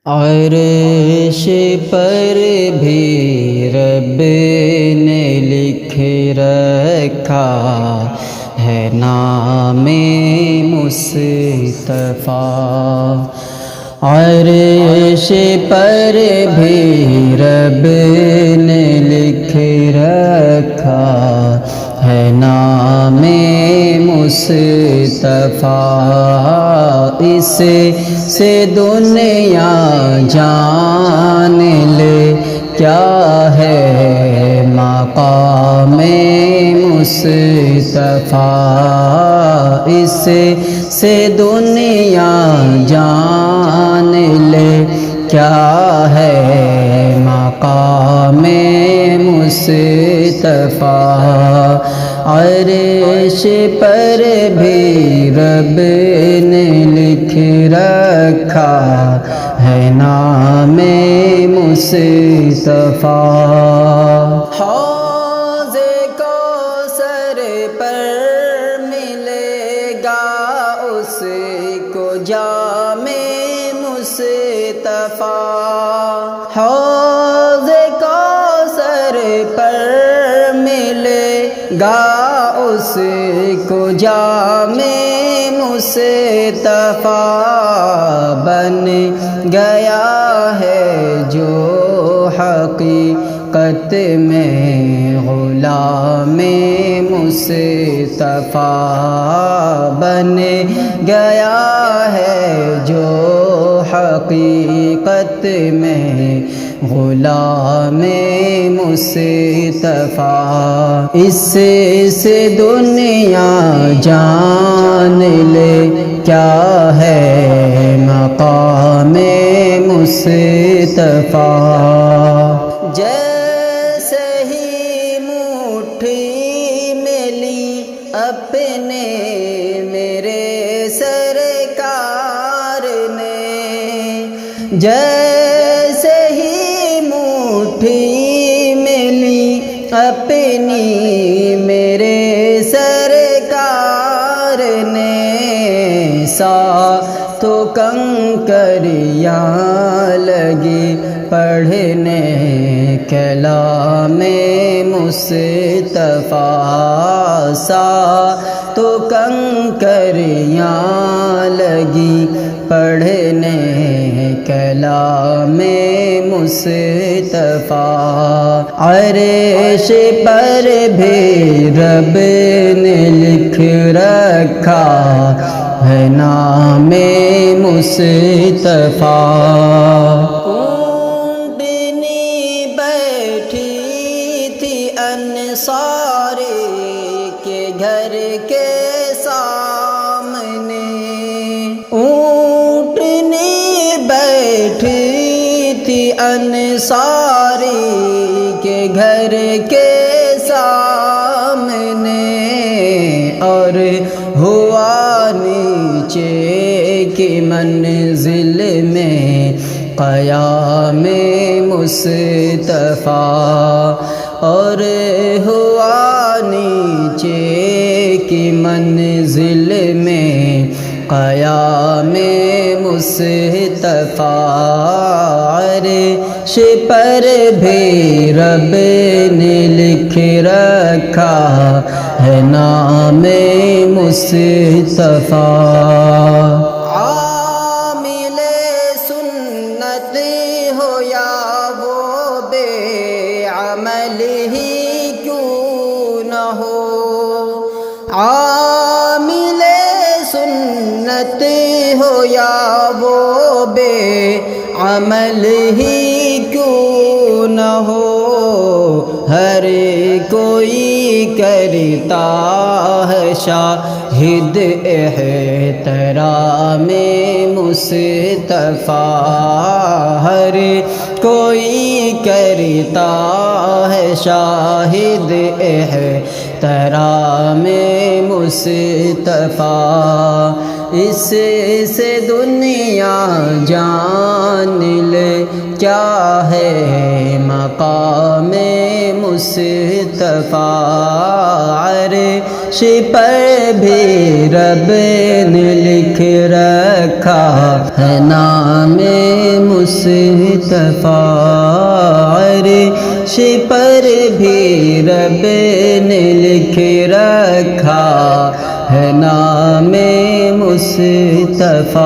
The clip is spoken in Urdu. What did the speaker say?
عرش پر بھی رب نے لکھ رکھا ہے نام مصطفیٰ۔ عرش پر بھی رب نے لکھ رکھا ہے نام مصطفیٰ۔ اس سے دنیا جان لے کیا ہے مقام مصطفیٰ۔ اس سے دنیا جان لے کیا ہے مقام مصطفیٰ۔ عرش پر بھی رب نے لکھ رکھا ہے نام مصطفیٰ۔ حوض کوثر پر ملے گا اس کو جام مصطفیٰ۔ حوض کوثر پر ملے گا اس کو جام مصطفیٰ۔ بن گیا ہے جو حقیقت میں غلام مصطفیٰ۔ بن گیا ہے جو حقیقت میں غلام مصطفیٰ۔ اس سے دنیا جان لے کیا ہے مقام مصطفیٰ۔ جیسے ہی مٹھی میں لی اپنے میرے سرکار نے، جیسے ہی مٹھی میں لی اپنی میرے سرکار نے، ساتوں کنکریاں لگی پڑھنے کلام مصطفیٰ۔ ساتوں کنکریاں لگی پڑھنے کلام مصطفیٰ۔ عرش پر بھی رب نے لکھ رکھا ہے نام مصطفیٰ۔ اونٹنی بیٹھی تھی انصاری کے گھر کے سامنے، اونٹنی بیٹھی تھی انصاری کے گھر کے سامنے، اور ہوا نیچے کی منزل میں قیام مصطفیٰ، اور ہوا نیچے کی منزل میں قیام مصطفیٰ۔ عرش پر بھی رب نے لکھ رکھا ہے نام مصطفیٰ۔ عامل سنت ہو یا وہ بے عمل ہی کیوں نہ ہو، عامل سنت ہو یا وہ بے عمل ہی کیوں نہ ہو، ہر کوئی کرتا ہے شاہد احترام مصطفیٰ۔ ہر کوئی کرتا ہے شاہد احترام مصطفیٰ۔ اس سے دنیا جان لے کیا ہے مقام مصطفیٰ۔ پر بھی رب نے لکھ رکھا ہے نام مصطفیٰ، عرش پر بھی رب نے لکھ رکھا ہے نام مصطفیٰ۔